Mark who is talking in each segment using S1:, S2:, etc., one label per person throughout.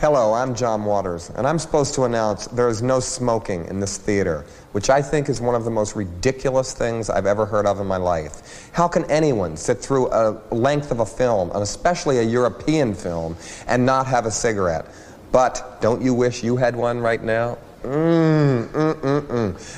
S1: Hello, I'm John Waters, and I'm supposed to announce there is no smoking in this theater, which I think is one of the most ridiculous things I've ever heard of in my life. How can anyone sit through a length of a film, and especially a European film, and not have a cigarette? But don't you wish you had one right now? And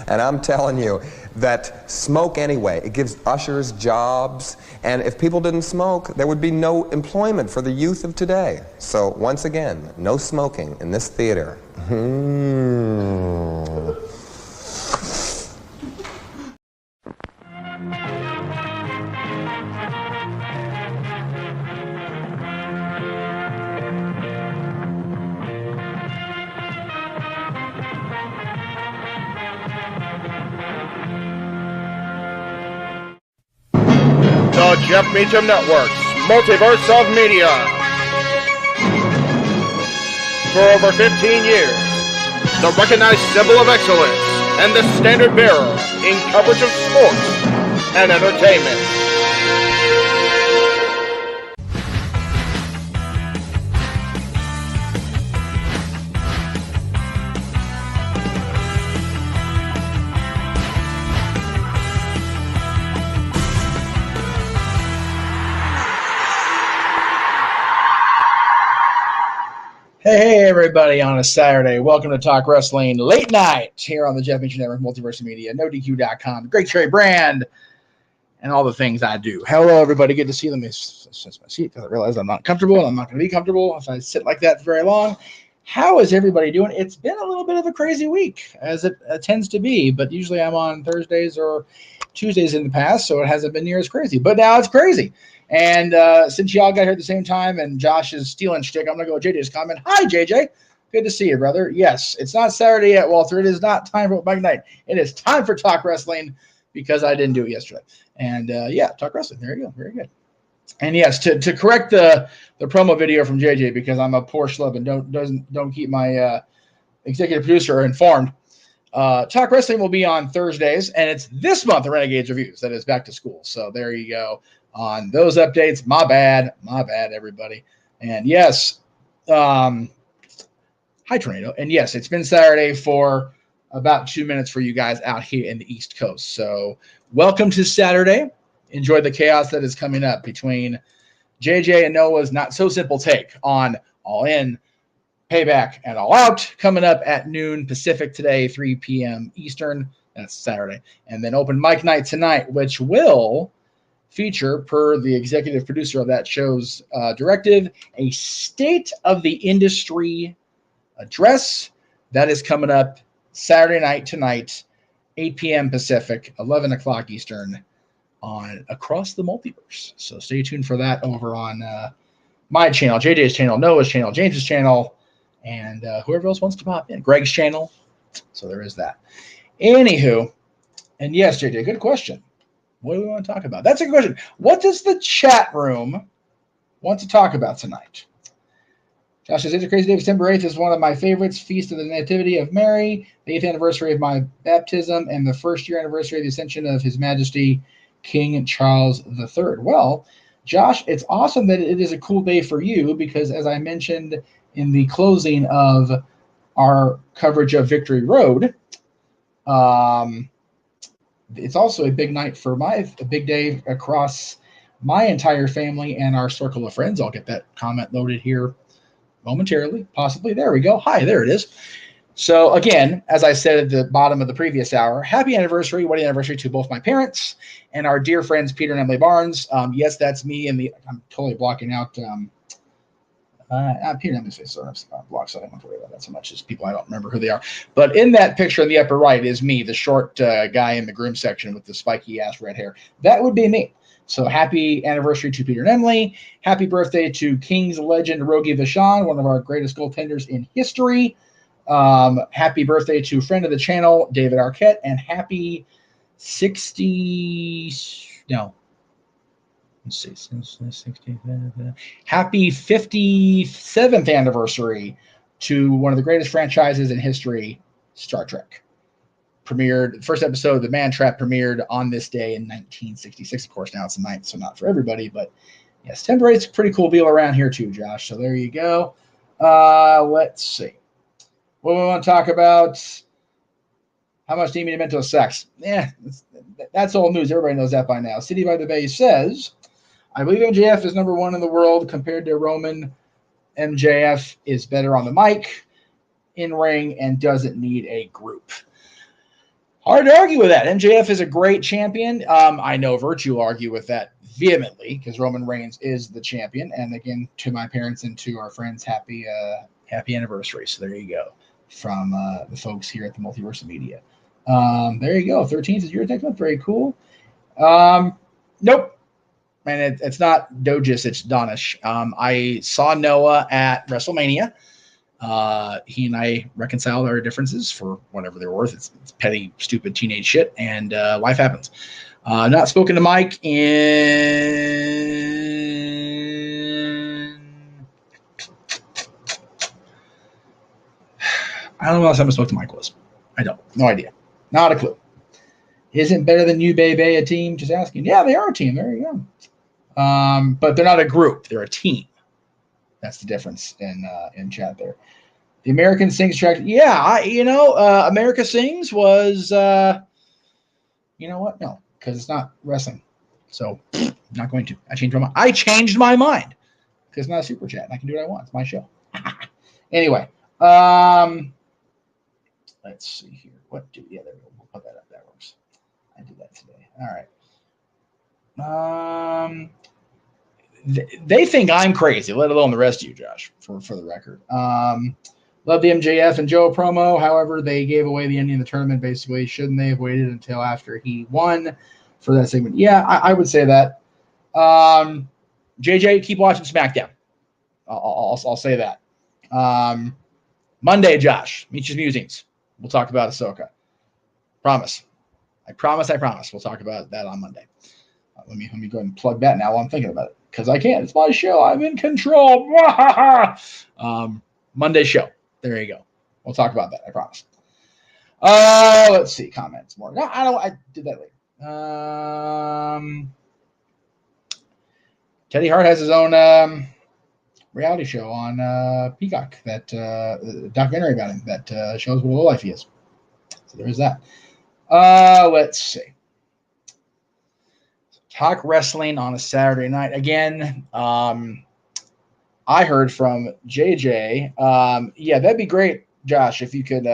S1: I'm telling you that smoke anyway. It gives ushers jobs, and if people didn't smoke, there would be no employment for the youth of today. So once again, no smoking in this theater.
S2: the Jeff Meacham Network's Multiverse of Media. For over 15 years, the recognized symbol of excellence and the standard bearer in coverage of sports and entertainment.
S3: Hey, everybody, on a Saturday. Welcome to Talk Wrestling Late Night here on the Jeff Meacham Network, Multiverse of Media, NoDQ.com, Great Cherry Brand, and all the things I do. Hello, everybody. Good to see them. It's my seat because I realize I'm not comfortable, and I'm not going to be comfortable if I sit like that for very long. How is everybody doing? It's been a little bit of a crazy week, as it tends to be, but usually I'm on Thursdays or Tuesdays in the past, so it hasn't been near as crazy. But now it's crazy. And since y'all got here at the same time and Josh is stealing shtick, I'm going to go with JJ's comment. Hi, JJ. Good to see you, brother. Yes, it's not Saturday yet, Walter. It is not time for Mike Night. It is time for Talk Wrestling because I didn't do it yesterday. And, Talk Wrestling. There you go. Very good. And, yes, to correct the promo video from JJ because I'm a poor schlub and don't keep my executive producer informed. Talk Wrestling will be on Thursdays, and it's this month, the Renegades Reviews, that is back to school. So there you go. On those updates, my bad, everybody. And yes, hi Tornado. And yes, it's been Saturday for about 2 minutes for you guys out here in the East Coast. So welcome to Saturday. Enjoy the chaos that is coming up between JJ and Noah's Not So Simple take on All In, Payback, and All Out coming up at noon Pacific today, 3 p.m. Eastern. That's Saturday. And then Open Mic Night tonight, which will feature, per the executive producer of that show's directive, a state of the industry address that is coming up Saturday night tonight, 8 p.m. Pacific, 11 o'clock Eastern on Across the Multiverse. So stay tuned for that over on my channel, JJ's channel, Noah's channel, James's channel, and whoever else wants to pop in, Greg's channel. So there is that. Anywho, and yes, JJ, good question. What do we want to talk about? That's a good question. What does the chat room want to talk about tonight? Josh says, it's a crazy day. December 8th is one of my favorites. Feast of the Nativity of Mary, the 8th anniversary of my baptism, and the first year anniversary of the ascension of His Majesty King Charles III. Well, Josh, it's awesome that it is a cool day for you because, as I mentioned in the closing of our coverage of Victory Road, it's also a big night for a big day across my entire family and our circle of friends. I'll get that comment loaded here momentarily, possibly. There we go. Hi, there it is. So again, as I said at the bottom of the previous hour, happy anniversary, wedding anniversary to both my parents and our dear friends, Peter and Emily Barnes. Yes, that's me. I'm totally blocking out Peter and Emily's face. So I'm blocked, so I don't have to worry about that so much as people I don't remember who they are. But in that picture in the upper right is me, the short guy in the groom section with the spiky ass red hair. That would be me. So happy anniversary to Peter and Emily. Happy birthday to Kings legend Rogi Vachon, one of our greatest goaltenders in history. Happy birthday to friend of the channel, David Arquette, and happy happy 57th anniversary to one of the greatest franchises in history, Star Trek. Premiered, first episode, The Man Trap, premiered on this day in 1966. Of course, now it's the 9th, so not for everybody, but yes, September 8th is a pretty cool deal around here too, Josh. So there you go. Let's see. What we want to talk about? How much do you mean mental sex? Yeah, that's old news. Everybody knows that by now. City by the Bay says, I believe MJF is number one in the world compared to Roman. MJF is better on the mic, in ring, and doesn't need a group. Hard to argue with that. MJF is a great champion. I know Virtue will argue with that vehemently because Roman Reigns is the champion. And again, to my parents and to our friends, happy anniversary. So there you go from the folks here at the Multiverse of Media. There you go. 13th is your next month. Very cool. Nope. And it's not Dogus, it's Donish. I saw Noah at WrestleMania. He and I reconciled our differences for whatever they're worth. It's petty, stupid teenage shit, and life happens. Not spoken to Mike in... I don't know how someone spoke to Mike was. I don't. No idea. Not a clue. Isn't better than you, baby, a team? Just asking. Yeah, they are a team. There you go. But they're not a group. They're a team. That's the difference in chat there. The American Sings track. Yeah, America Sings was, you know what? No, because it's not wrestling. So, not going to. I changed my mind because it's not a super chat. I can do what I want. It's my show. Anyway, let's see here. There we go. We'll put that up. That works. I did that today. All right. They think I'm crazy, let alone the rest of you, Josh, for the record. Love the MJF and Joe promo. However, they gave away the ending of the tournament, basically. Shouldn't they have waited until after he won for that segment? Yeah, I would say that. JJ, keep watching SmackDown. I'll say that. Monday, Josh, Meach's Musings. We'll talk about Ahsoka. Promise. I promise. We'll talk about that on Monday. Let me go ahead and plug that now while I'm thinking about it. Because I can. It's my show. I'm in control. Monday show. There you go. We'll talk about that. I promise. Let's see. Comments more. No, I did that later. Teddy Hart has his own reality show on Peacock. That documentary about him that shows what a life he is. So there is that. Let's see. Talk wrestling on a Saturday night. Again, I heard from JJ. Yeah, that'd be great, Josh, if you could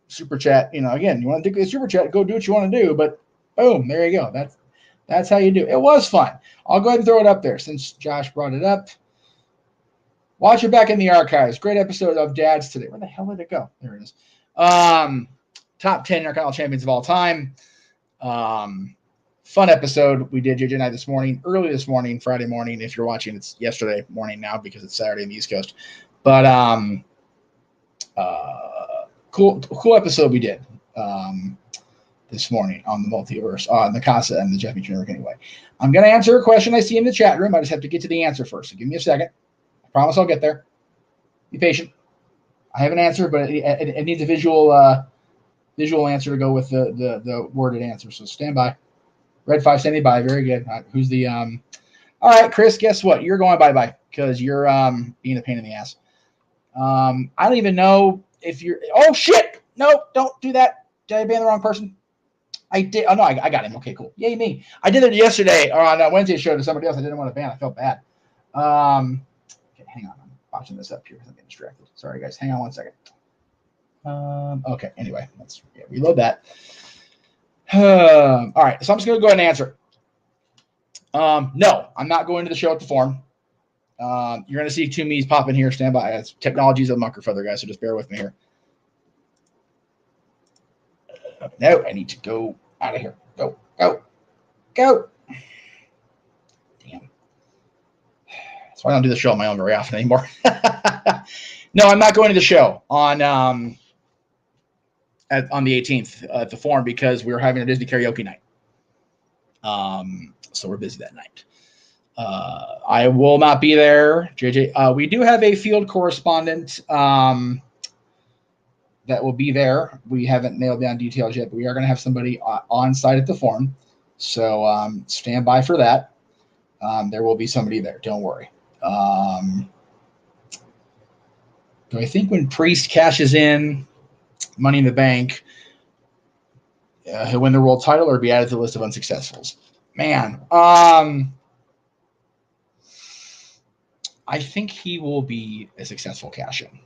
S3: super chat. Again, you want to do the super chat, go do what you want to do. But boom, there you go. That's how you do it. It was fun. I'll go ahead and throw it up there since Josh brought it up. Watch it back in the archives. Great episode of Dads today. Where the hell did it go? There it is. Top 10 Intercontinental Champions of all time. Fun episode we did JJ and I this morning, early this morning, Friday morning. If you're watching, it's yesterday morning now because it's Saturday in the East Coast. But cool episode we did this morning on the multiverse, on the Casa and the Jeff Meacham Network. Anyway, I'm going to answer a question I see in the chat room. I just have to get to the answer first. So give me a second. I promise I'll get there. Be patient. I have an answer, but it needs a visual answer to go with the worded answer. So stand by. Red 5 standing by. Very good. Who's the all right, Chris, guess what? You're going bye-bye because you're being a pain in the ass. I don't even know if you're oh shit! No, don't do that. Did I ban the wrong person? I did. Oh no, I got him. Okay, cool. Yay me. I did it yesterday or on Wednesday's show to somebody else I didn't want to ban. I felt bad. Okay, hang on. I'm watching this up here because I'm getting distracted. Sorry guys, hang on one second. Okay, anyway, let's reload that. All right, so I'm just going to go ahead and answer. No, I'm not going to the show at the Forum. You're going to see two me's pop in here. Stand by. Technology's a mucker feather, guys, so just bear with me here. No, I need to go out of here. Go. Damn. That's why I don't do the show on my own very often anymore. No, I'm not going to the show on the 18th at the Forum because we were having a Disney karaoke night. So we're busy that night. I will not be there, JJ. We do have a field correspondent that will be there. We haven't nailed down details yet, but we are going to have somebody on site at the Forum. So stand by for that. There will be somebody there. Don't worry. Do I think when Priest cashes in Money in the Bank, he'll win the world title or be added to the list of unsuccessfuls? Man, I think he will be a successful cash-in.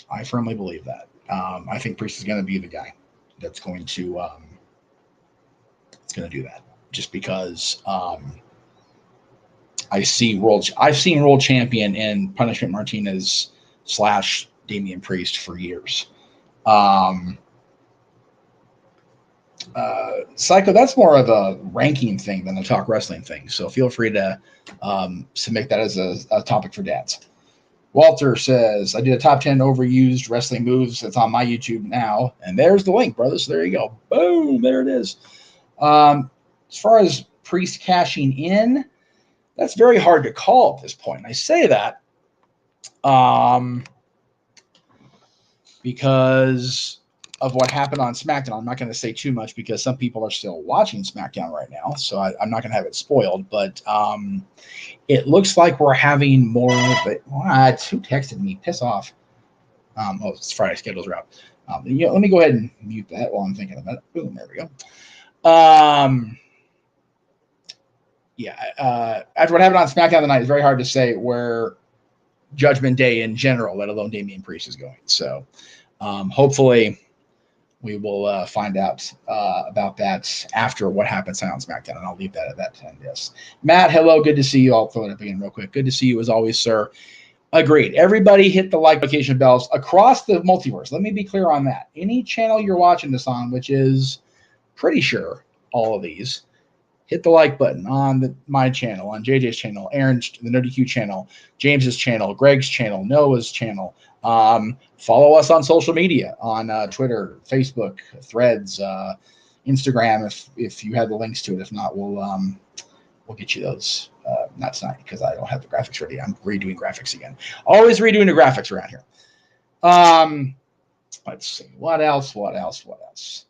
S3: I firmly believe that. I think Priest is going to be the guy that's going to do that. Just because I've seen world champion in Punishment Martinez / Damian Priest for years. Psycho, that's more of a ranking thing than a talk wrestling thing. So feel free to submit that as a topic for dads. Walter says, I did a top 10 overused wrestling moves. It's on my YouTube now. And there's the link, brother. So there you go. Boom. There it is. As far as Priest cashing in, that's very hard to call at this point. And I say that because of what happened on SmackDown. I'm not going to say too much because some people are still watching SmackDown right now, so I'm not going to have it spoiled. But it looks like we're having more of it. What? Who texted me? Piss off. It's Friday. Schedules are out. Let me go ahead and mute that while I'm thinking about it. Boom, there we go. After what happened on SmackDown tonight, it's very hard to say where Judgment Day in general, let alone Damian Priest, is going. So hopefully we will find out about that after what happens on SmackDown, and I'll leave that at that time. Yes. Matt, hello. Good to see you. I'll throw it up again real quick. Good to see you as always, sir. Agreed. Everybody hit the like notification bells across the multiverse. Let me be clear on that. Any channel you're watching this on, which is pretty sure all of these, hit the like button on my channel, on JJ's channel, Aaron's, the Nerdy Q channel, James's channel, Greg's channel, Noah's channel. Follow us on social media, on Twitter, Facebook, Threads, Instagram, if you have the links to it. If not, we'll get you those. Not tonight because I don't have the graphics ready. I'm redoing graphics again. Always redoing the graphics around here. Let's see. What else? Just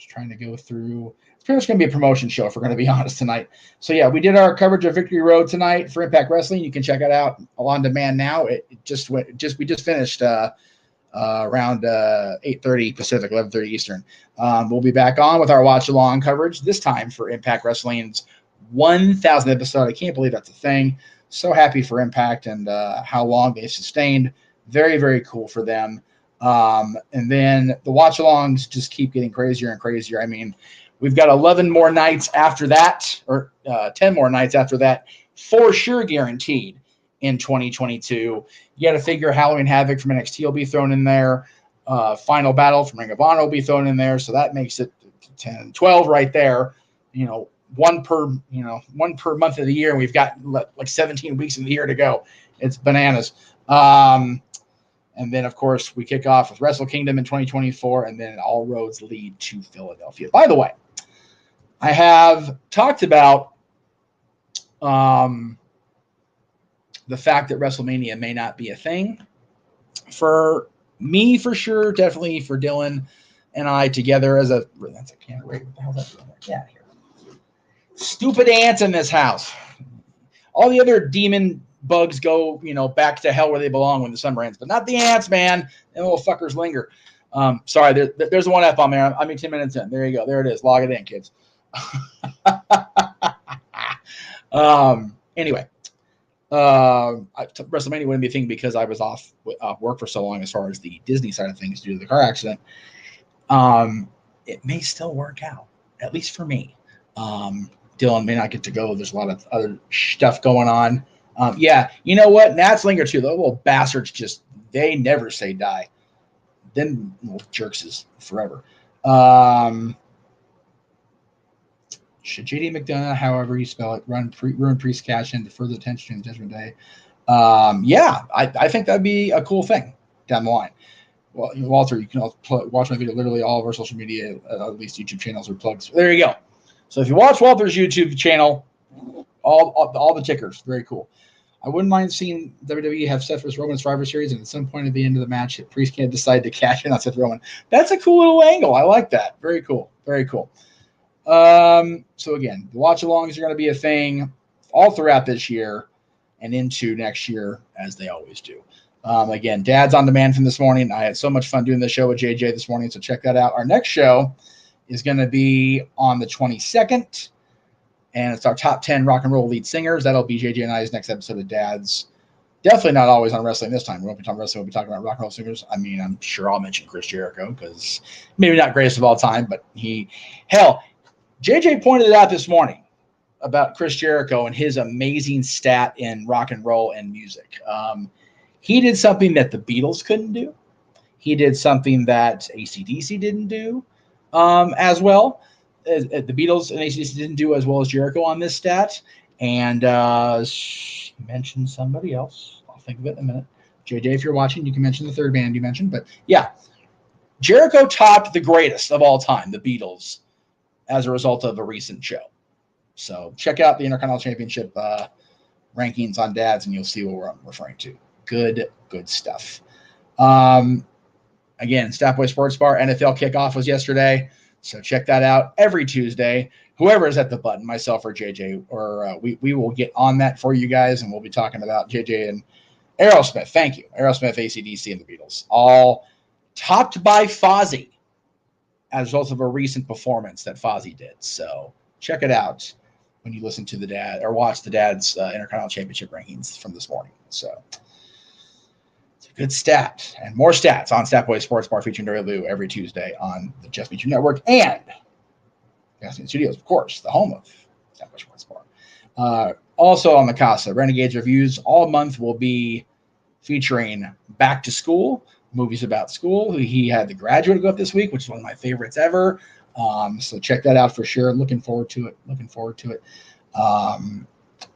S3: trying to go through. It's pretty much going to be a promotion show if we're going to be honest tonight. So yeah, we did our coverage of Victory Road tonight for Impact Wrestling. You can check it out on demand now. We just finished around 8:30 Pacific, 11:30 Eastern. We'll be back on with our watch along coverage this time for Impact Wrestling's 1,000th episode. I can't believe that's a thing. So happy for Impact and how long they sustained. Very, very cool for them. And then the watch alongs just keep getting crazier and crazier. I mean, we've got 11 more nights after that, or 10 more nights after that, for sure guaranteed in 2022. You got to figure Halloween Havoc from NXT will be thrown in there. Final Battle from Ring of Honor will be thrown in there. So that makes it 10, 12 right there. One per month of the year, and we've got like 17 weeks of the year to go. It's bananas. And then, of course, we kick off with Wrestle Kingdom in 2024, and then all roads lead to Philadelphia. By the way, I have talked about the fact that WrestleMania may not be a thing for me, for sure. Definitely for Dylan and I together as a. That's a camera. What the hell's that doing there? Yeah, here. Stupid ants in this house. All the other demon bugs go, back to hell where they belong when the summer ends, but not the ants, man. Them little fuckers linger. Sorry, there's one F on there. I'm 10 minutes in. There you go. There it is. Log it in, kids. Anyway, WrestleMania wouldn't be a thing because I was off work for so long as far as the Disney side of things due to the car accident. It may still work out, at least for me. Dylan may not get to go. There's a lot of other stuff going on. Yeah, you know what? Gnats linger too. The little bastards they never say die. Them little jerks is forever. Should JD McDonough, however you spell it, ruin Priest cash in to further attention to Judgment Day? Yeah, I think that'd be a cool thing down the line. Well, Walter, you can watch my video. Literally all of our social media, at least YouTube channels, are plugged. There you go. So if you watch Walter's YouTube channel, all the tickers, very cool. I wouldn't mind seeing WWE have Seth vs. Roman Survivor Series, and at some point at the end of the match, Priest can't decide to cash in on Seth Roman. That's a cool little angle. I like that. Very cool. Very cool. So again, the watch-alongs are going to be a thing all throughout this year and into next year, as they always do. Again, Dad's on demand from this morning. I had so much fun doing the show with JJ this morning, so check that out. Our next show is going to be on the 22nd, and it's our top 10 rock and roll lead singers. That'll be JJ and I's next episode of Dad's. Definitely not always on wrestling this time. We won't be talking wrestling. We'll be talking about rock and roll singers. I mean, I'm sure I'll mention Chris Jericho because maybe not greatest of all time, but JJ pointed it out this morning about Chris Jericho and his amazing stat in rock and roll and music. He did something that the Beatles couldn't do. He did something that AC/DC didn't do as well. The Beatles and AC/DC didn't do as well as Jericho on this stat. And she mentioned somebody else. I'll think of it in a minute. JJ, if you're watching, you can mention the third band you mentioned. But yeah, Jericho topped the greatest of all time, the Beatles, as a result of a recent show. So check out the Intercontinental Championship rankings on dads, and you'll see what I'm referring to. Good stuff. Again, Staffboy Sports Bar NFL kickoff was yesterday, so check that out every Tuesday. Whoever is at the button, myself or JJ, or we will get on that for you guys, and we'll be talking about JJ and Aerosmith. Thank you. Aerosmith, AC/DC, and the Beatles. All topped by Fozzy as a result of a recent performance that Fozzy did. So check it out when you listen to the dad or watch the dad's Intercontinental Championship rankings from this morning. So it's a good stat, and more stats on Staffboy Sports Bar featuring Dory Lou every Tuesday on the Jeff Meacham Network and Casting Studios, of course, the home of Staffboy Sports Bar. Also on the Casa, Renegades Reviews all month will be featuring Back to School, movies about school. He had The Graduate go up this week, which is one of my favorites ever. So check that out for sure. Looking forward to it.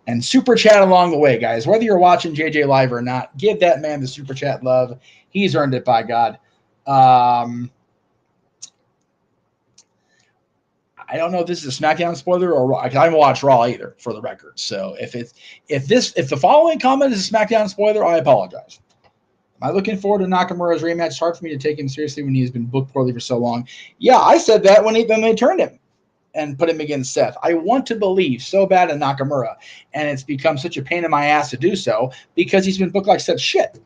S3: And super chat along the way, guys. Whether you're watching JJ live or not, give that man the super chat love. He's earned it, by God. I don't know if this is a SmackDown spoiler or Raw. I haven't watched Raw either, for the record. So if the following comment is a SmackDown spoiler, I apologize. Am I looking forward to Nakamura's rematch? It's hard for me to take him seriously when he's been booked poorly for so long. Yeah, I said that when they turned him and put him against Seth. I want to believe so bad in Nakamura, and it's become such a pain in my ass to do so because he's been booked like such shit.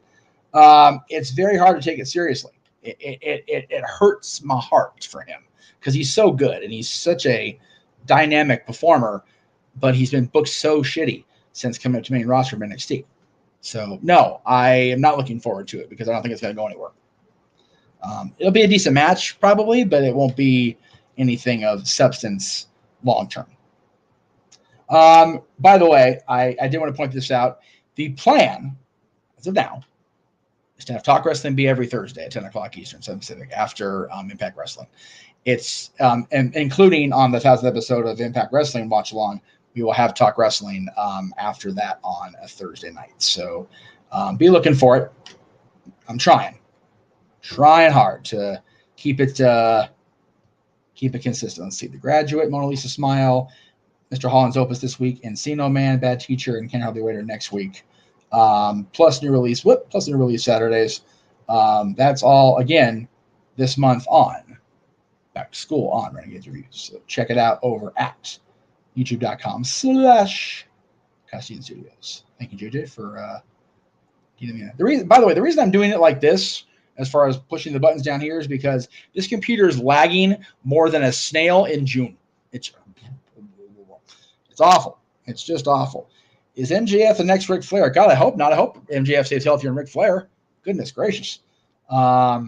S3: It's very hard to take it seriously. It hurts my heart for him because he's so good and he's such a dynamic performer, but he's been booked so shitty since coming up to main roster from NXT. So, no, I am not looking forward to it because I don't think it's going to go anywhere. It'll be a decent match probably, but it won't be anything of substance long term. By the way, I did want to point this out. The plan, as of now, is to have Talk Wrestling be every Thursday at 10 o'clock Eastern, 7 Pacific, after Impact Wrestling. It's and including on the 1000th episode of Impact Wrestling Watch Along, we will have Talk Wrestling after that on a Thursday night. So be looking for it. I'm trying hard to keep it consistent. Let's see. The Graduate, Mona Lisa Smile, Mr. Holland's Opus this week, Encino Man, Bad Teacher, and Can't Hardly Wait next week. Plus new release Saturdays. That's all, again, this month on Back to School on Renegades Reviews. So check it out over at youtube.com/Casting Studios. Thank you, JJ, for giving me that. By the way, the reason I'm doing it like this, as far as pushing the buttons down here, is because this computer is lagging more than a snail in June. It's awful. It's just awful. Is MJF the next Ric Flair? God, I hope not. I hope MJF stays healthier than Ric Flair. Goodness gracious. Yeah,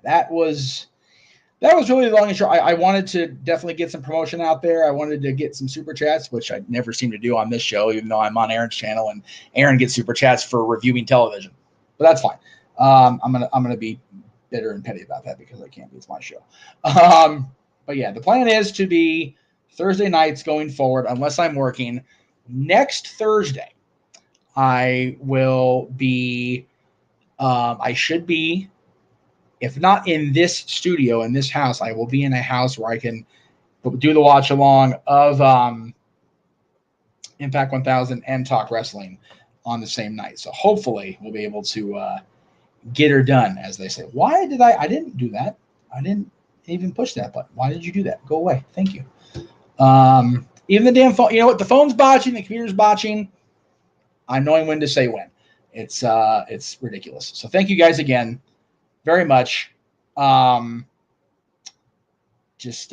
S3: that was really the long and short. I wanted to definitely get some promotion out there. I wanted to get some super chats, which I never seem to do on this show, even though I'm on Aaron's channel and Aaron gets super chats for reviewing television. But that's fine. I'm gonna be bitter and petty about that because I can't. It's my show. But yeah, the plan is to be Thursday nights going forward, unless I'm working. Next Thursday, I will be. I should be. If not in this studio, in this house, I will be in a house where I can do the watch along of Impact 1000 and Talk Wrestling on the same night. So hopefully we'll be able to get her done, as they say. Why did I didn't do that. I didn't even push that button. Why did you do that? Go away. Thank you. Even the damn phone, you know what? The phone's botching, the computer's botching. I'm knowing when to say when. It's ridiculous. So thank you guys again very much. It's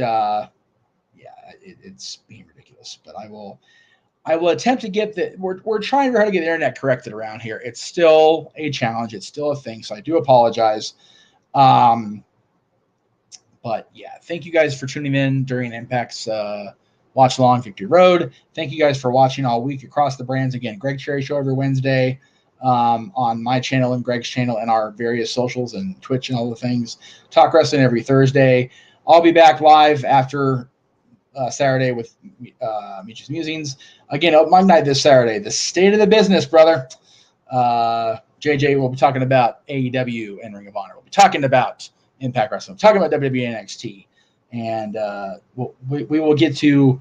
S3: being ridiculous, but I will attempt to get we're trying very hard to get the internet corrected around here. It's still a challenge. It's still a thing. So I do apologize. But yeah, thank you guys for tuning in during Impact's Watch Along Victory Road. Thank you guys for watching all week across the brands. Again, Greg Cherry Show every Wednesday on my channel and Greg's channel and our various socials and Twitch and all the things. Talk Wrestling every Thursday. I'll be back live after Saturday with Meach's Musings. Again, open mic night this Saturday. The state of the business, brother. JJ will be talking about AEW and Ring of Honor. We'll be talking about Impact Wrestling. We'll be talking about WWE and NXT. and we will get to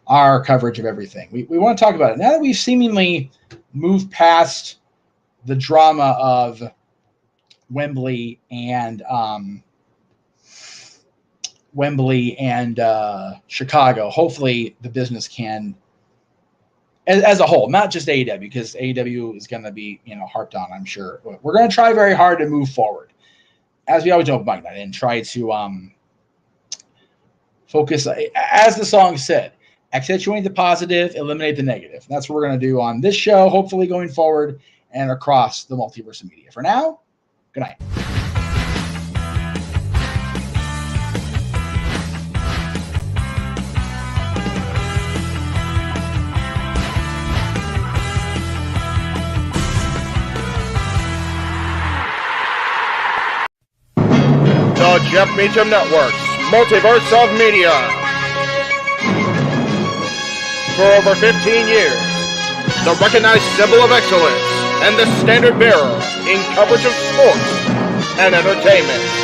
S3: our coverage of everything. We want to talk about it. Now that we've seemingly moved past the drama of Wembley and Chicago, hopefully the business can, as a whole, not just AEW, because AEW is going to be, harped on, I'm sure. We're going to try very hard to move forward, as we always do about that, and try to focus, as the song said, accentuate the positive, eliminate the negative. And that's what we're going to do on this show, hopefully going forward and across the multiverse of media. For now, good night.
S2: The Jeff Meacham Network's Multiverse of Media. For over 15 years, the recognized symbol of excellence and the standard bearer in coverage of sports and entertainment.